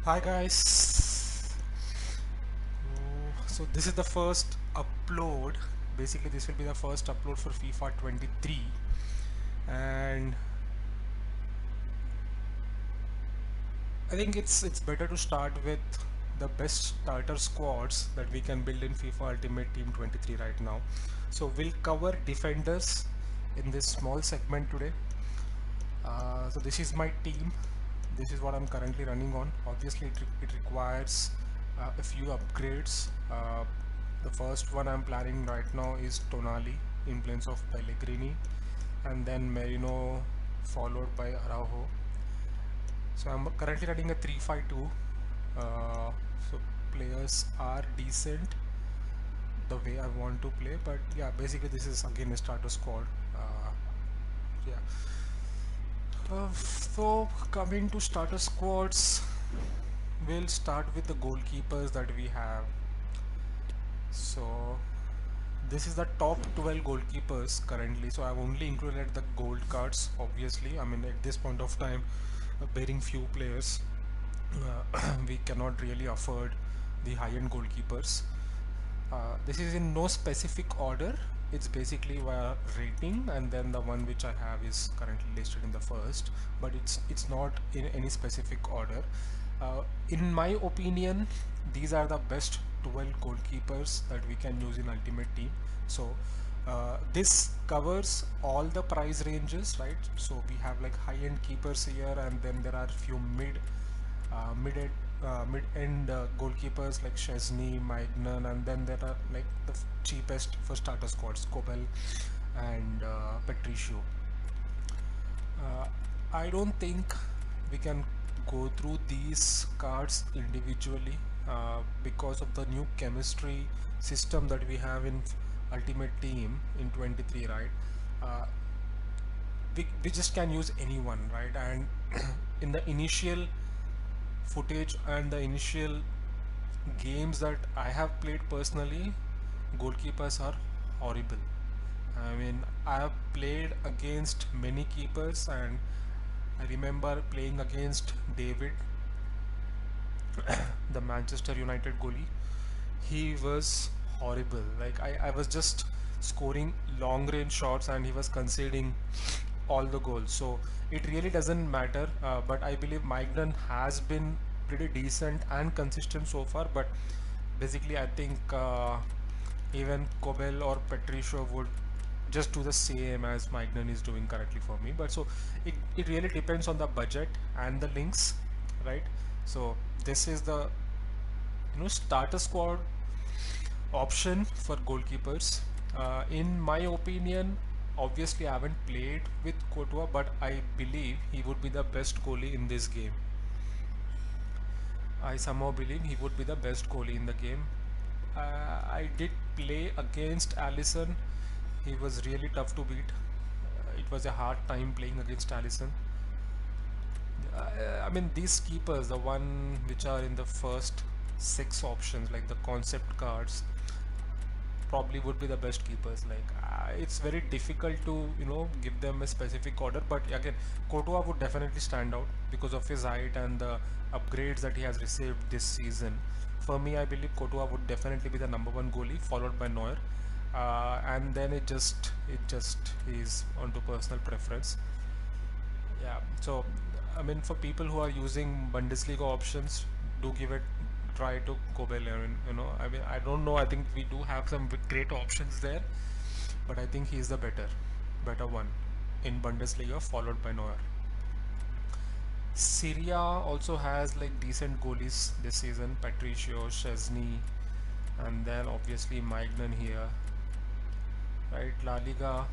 Hi guys. So this is the first upload. Basically, this will be the first upload for FIFA 23, and I think it's better to start with the best starter squads that we can build in FIFA Ultimate Team 23 right now. So we'll cover defenders in this small segment today. So this is my team. This is what I'm currently running on. Obviously, it requires a few upgrades. The first one I'm planning right now is Tonali in place of Pellegrini, and then Merino followed by Araujo. So I'm currently running a 3-5-2. So players are decent the way I want to play, but yeah, basically this is again a starter squad. Yeah. So coming to starter squads, we'll start with the goalkeepers that we have. So this is the top 12 goalkeepers currently. So I've only included the gold cards, obviously. I mean, at this point of time, bearing few players, we cannot really afford the high-end goalkeepers. This is in no specific order. It's basically via rating, and then the one which I have is currently listed in the first, but it's not in any specific order. In my opinion, these are the best 12 goalkeepers that we can use in Ultimate Team. So this covers all the price ranges, right? So we have like high-end keepers here, and then there are few mid-end goalkeepers like Chesney, Maignan, and then there are like the cheapest for starter squads, Kobel and Patricio. I don't think we can go through these cards individually because of the new chemistry system that we have in Ultimate Team in 23, right? Uh, we just can use anyone, right? And in the initial footage and the initial games that I have played personally, goalkeepers are horrible. I mean, I have played against many keepers, and I remember playing against David, the Manchester United goalie. He was horrible. Like I was just scoring long range shots and he was conceding all the goals. So it really doesn't matter. But I believe Maignan has been pretty decent and consistent so far. But basically, I think even Kobel or Patricio would just do the same as Maignan is doing currently for me. But so it really depends on the budget and the links, right? So this is the starter squad option for goalkeepers. In my opinion, obviously I haven't played with Courtois, but I believe he would be the best goalie in this game. I somehow believe he would be the best goalie in the game. I did play against Allison. He was really tough to beat. It was a hard time playing against Allison. I mean, these keepers, the one which are in the first six options, like the concept cards, probably would be the best keepers. Like it's very difficult to give them a specific order, but again, Courtois would definitely stand out because of his height and the upgrades that he has received this season. For me, I believe Courtois would definitely be the number one goalie, followed by Neuer, and then it just is onto personal preference. Yeah, so I mean, for people who are using Bundesliga options, do give it try to Kobel. I mean, I don't know. I think we do have some great options there, but I think he's the better one in Bundesliga, followed by Neuer. Syria also has like decent goalies this season: Patricio, Chesney, and then obviously Maignan here. Right, La Liga,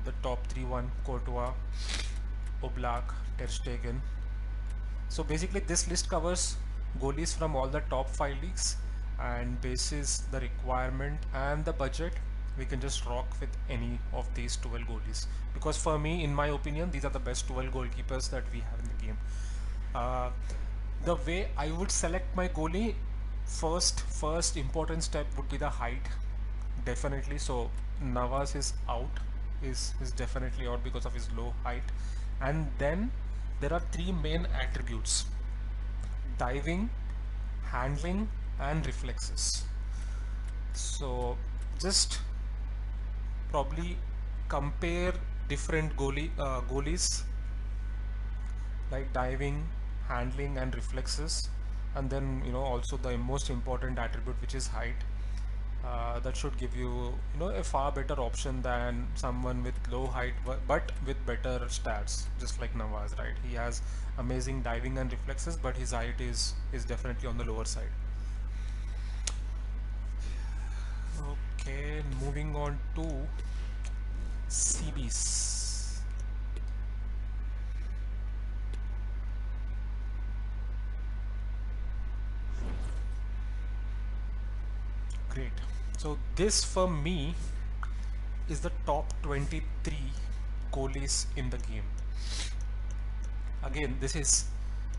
the top three one: Courtois, Oblak, Ter Stegen. So basically this list covers goalies from all the top 5 leagues, and basis the requirement and the budget, we can just rock with any of these 12 goalies, because for me, in my opinion, these are the best 12 goalkeepers that we have in the game. uh, the way I would select my goalie, first important step would be the height, definitely. So Navas is out, is definitely out because of his low height. And then there are three main attributes: diving, handling, and reflexes. So just probably compare different goalies like diving, handling, and reflexes, and then also the most important attribute, which is height. That should give you a far better option than someone with low height but with better stats, just like Nawaz, right? He has amazing diving and reflexes, but his height is definitely on the lower side. Okay, moving on to CBs. Great. So this for me is the top 23 goalies in the game. Again, this is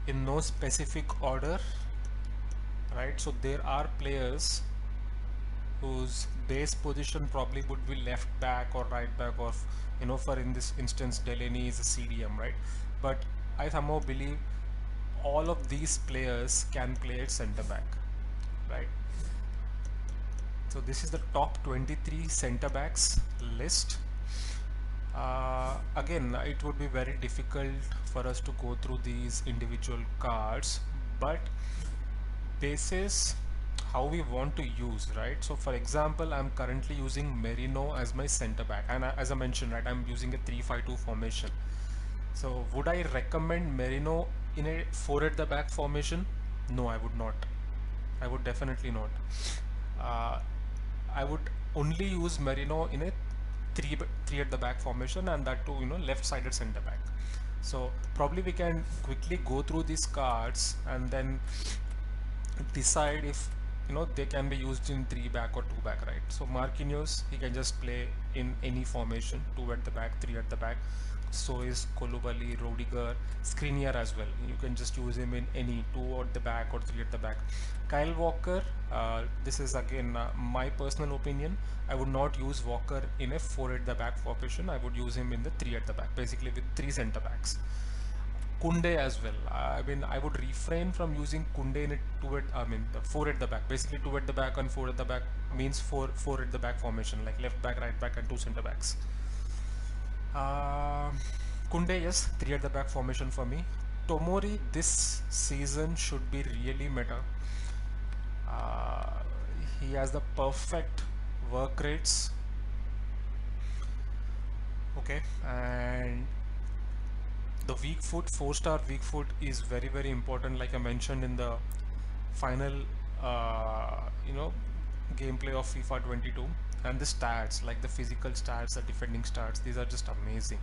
in no specific order, right? So there are players whose base position probably would be left back or right back, or for in this instance Delaney is a CDM, right? But I somehow believe all of these players can play at center back, right? So this is the top 23 center backs list. Again, it would be very difficult for us to go through these individual cards, but basis how we want to use, right? So for example, I'm currently using Merino as my center back, and as I mentioned, right, I'm using a 3-5-2 formation. So would I recommend Merino in a 4 at the back formation? No, I would not. I would definitely not. uh, I would only use Merino in a three at the back formation, and that too left sided center back. So probably we can quickly go through these cards and then decide if they can be used in 3 back or 2 back, right? So Marquinhos, he can just play in any formation, 2 at the back, 3 at the back. So is Koulibaly, Rodiger, Skriniar as well. You can just use him in any 2 at the back or 3 at the back. Kyle Walker, this is again my personal opinion. I would not use Walker in a 4 at the back formation. I would use him in the 3 at the back, basically with 3 center backs. Kunde as well. I mean, I would refrain from using Kunde in it the 4 at the back. Basically, 2 at the back and 4 at the back means four at the back formation, like left back, right back, and 2 center backs. Uh, Kunde, yes, 3 at the back formation for me. Tomori this season should be really meta. Uh, he has the perfect work rates. Okay, and the weak foot, 4-star weak foot is very very important, like I mentioned in the final gameplay of FIFA 22. And the stats, like the physical stats, the defending stats, these are just amazing.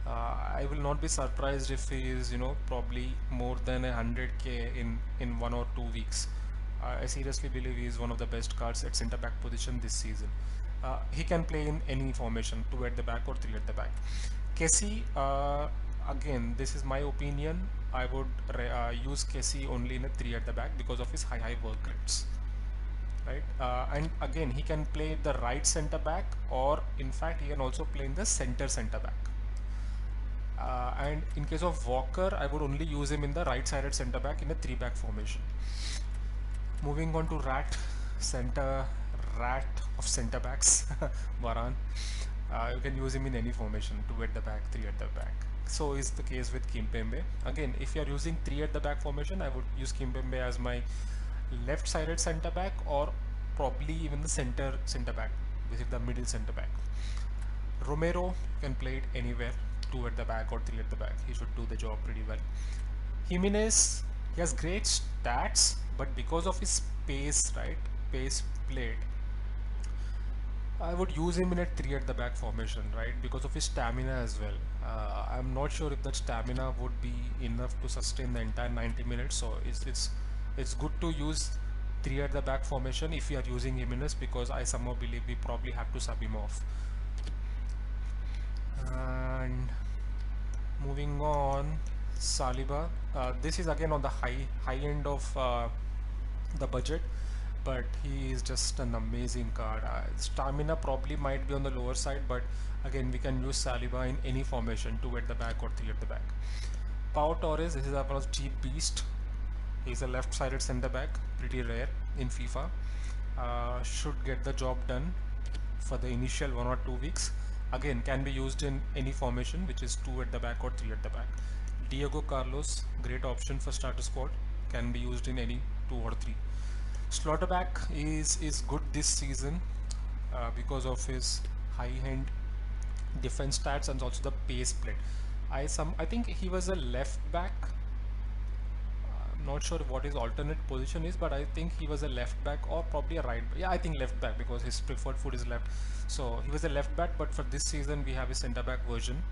I will not be surprised if he is probably more than 100k in 1 or 2 weeks. I seriously believe he is one of the best cards at center back position this season. He can play in any formation, 2 at the back or 3 at the back. Kessie, again, this is my opinion. I would use Kessie only in a 3 at the back because of his high work rates, right? And again, he can play the right center back, or in fact he can also play in the center back. And in case of Walker, I would only use him in the right sided center back in a 3 back formation. Moving on to rat of center backs, Varane. You can use him in any formation, 2 at the back, 3 at the back. So is the case with Kimpembe. Again, if you are using 3 at the back formation, I would use Kimpembe as my left sided center back, or probably even the center back, basically the middle center back. Romero, you can play it anywhere, 2 at the back or 3 at the back. He should do the job pretty well. Jimenez, he has great stats, but because of his pace, right, pace played, I would use him in a 3 at the back formation, right, because of his stamina as well. I'm not sure if that stamina would be enough to sustain the entire 90 minutes. So it's good to use 3 at the back formation if you are using Jimenez, because I somehow believe we probably have to sub him off. And moving on, Saliba. This is again on the high end of the budget, but he is just an amazing card. Stamina probably might be on the lower side, but again, we can use Saliba in any formation, 2 at the back or 3 at the back. Pau Torres, this is a cheap beast. He's a left-sided centre back, pretty rare in FIFA. Should get the job done for the initial 1 or 2 weeks. Again, can be used in any formation, which is 2 at the back or 3 at the back. Diego Carlos, great option for starter squad, can be used in any 2 or 3. Slaughterback is good this season because of his high-end defense stats and also the pace split. I think he was a left back. I'm not sure what his alternate position is, but I think he was a left back or probably a right. Yeah, I think left back because his preferred foot is left. So he was a left back, but for this season we have a centre back version.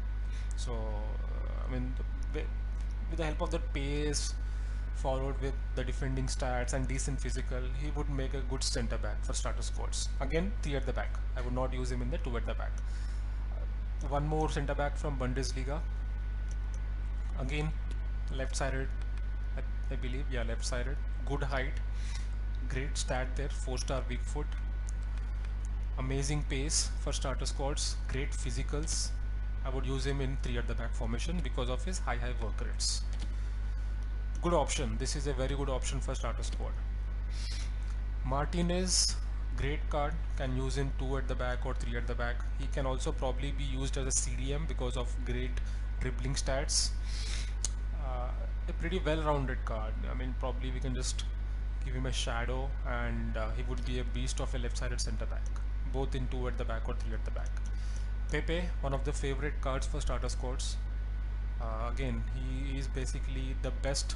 So I mean, with the help of the pace, followed with the defending stats and decent physical, he would make a good centre back for starter squads. Again, 3 at the back. I would not use him in the 2 at the back. One more centre back from Bundesliga. Again, left-sided, I believe. Yeah, left-sided. Good height, great stat there. 4-star weak foot. Amazing pace for starter squads. Great physicals. I would use him in 3 at the back formation because of his high work rates. Good option. This is a very good option for starter squad. Martinez, great card, can use in 2 at the back or 3 at the back. He can also probably be used as a CDM because of great dribbling stats. A pretty well-rounded card. I mean, probably we can just give him a shadow and he would be a beast of a left-sided centre back, both in 2 at the back or 3 at the back. Pepe, one of the favorite cards for starter squads. Again, he is basically the best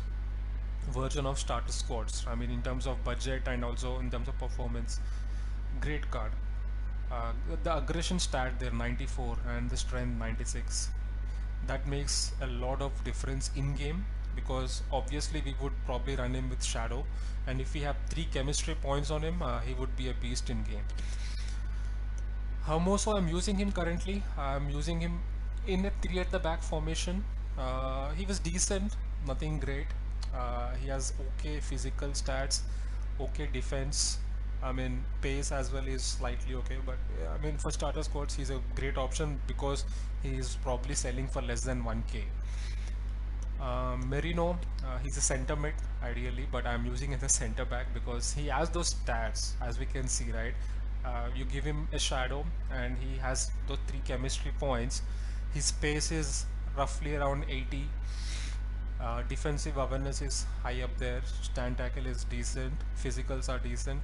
version of starter squads. I mean, in terms of budget and also in terms of performance, great card. The aggression stat there 94 and the strength 96. That makes a lot of difference in game because obviously we would probably run him with shadow, and if we have 3 chemistry points on him, he would be a beast in game. How more so I'm using him currently? I'm using him in a 3 at the back formation. He was decent, nothing great. He has okay physical stats, okay defense. I mean, pace as well is slightly okay, but I mean, for starter squads, he's a great option because he is probably selling for less than 1k. Merino, he's a center mid ideally, but I'm using as a center back because he has those stats, as we can see, right? You give him a shadow and he has those 3 chemistry points. His pace is roughly around 80. Defensive awareness is high up there. Stand tackle is decent. Physicals are decent.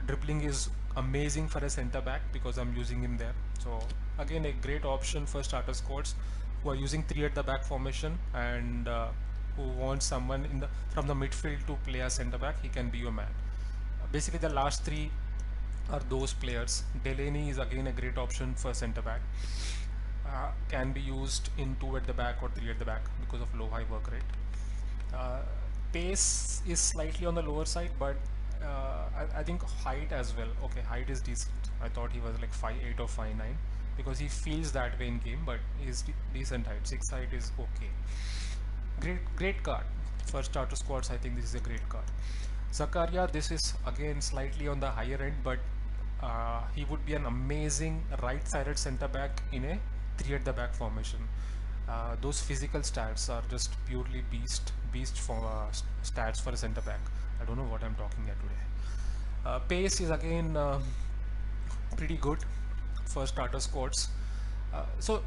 Dribbling is amazing for a center back because I'm using him there. So again, a great option for starter squads who are using 3 at the back formation and who want someone from the midfield to play as center back. He can be your man. Basically, the last 3 are those players. Delaney is again a great option for center back. Can be used in 2 at the back or 3 at the back because of low high work rate. Pace is slightly on the lower side, but I think height as well. Okay, height is decent. I thought he was like 5'8" or 5'9" because he feels that way in game, but he's decent height. 6 height is okay. Great card for starter squads. I think this is a great card. Zakaria, this is again slightly on the higher end, but he would be an amazing right-sided centre back in a 3 at the back formation. Those physical stats are just purely beast for stats for a centre back. I don't know what I'm talking at today. Pace is again pretty good for starter squads. So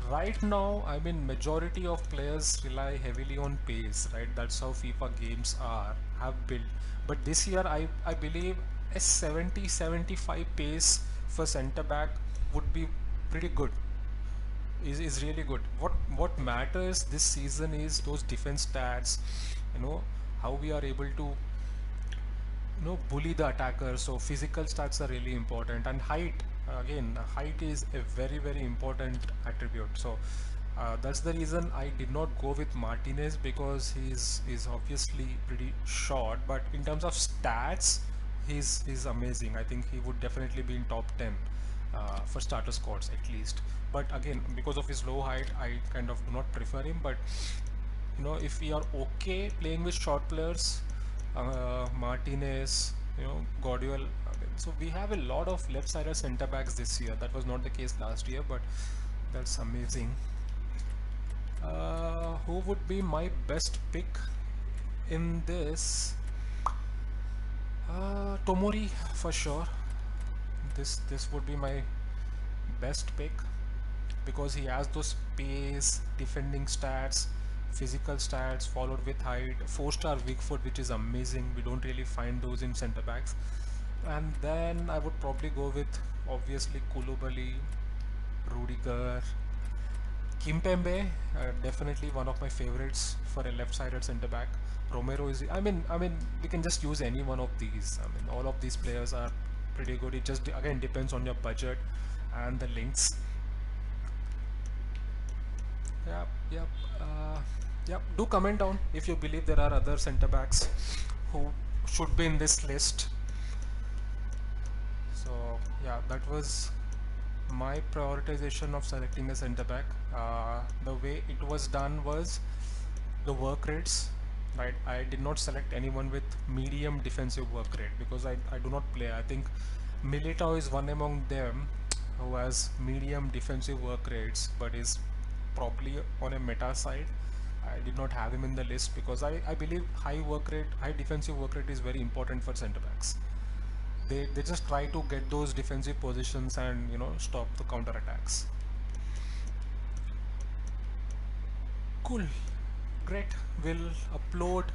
right now, I mean, majority of players rely heavily on pace, right? That's how FIFA games have built. But this year, I believe a 70-75 pace for centre back would be pretty good. Is really good. What matters this season is those defense stats. How we are able to bully the attacker. So physical stats are really important, and height, again, height is a very important attribute. So that's the reason I did not go with Martinez because he's obviously pretty short, but in terms of stats he's amazing. I think he would definitely be in top 10 for starter squads at least. But again, because of his low height, I kind of do not prefer him. But if we are okay playing with short players, Martinez, Guardiola. So we have a lot of left-sided centre backs this year. That was not the case last year, but that's amazing. Who would be my best pick in this, Tomori for sure. This would be my best pick because he has those pace, defending stats, physical stats, followed with height, 4-star weak foot, which is amazing. We don't really find those in centre backs. And then I would probably go with obviously Koulibaly, Rudiger, Kimpembe, definitely one of my favorites for a left-sided centre back. Romero is. I mean, we can just use any one of these. I mean, all of these players are pretty good. It just again depends on your budget and the links. Yep, yep, yep. Do comment down if you believe there are other centre backs who should be in this list. So yeah, that was my prioritization of selecting a centre back. The way it was done was the work rates, right? I did not select anyone with medium defensive work rate because I do not play. I think Militao is one among them who has medium defensive work rates but is probably on a meta side. I did not have him in the list because I believe high defensive work rate is very important for centre backs. They just try to get those defensive positions and stop the counter attacks. Cool, great. We'll upload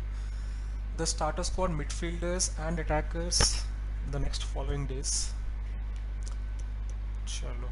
the starter squad, midfielders and attackers the next following days. Chalo.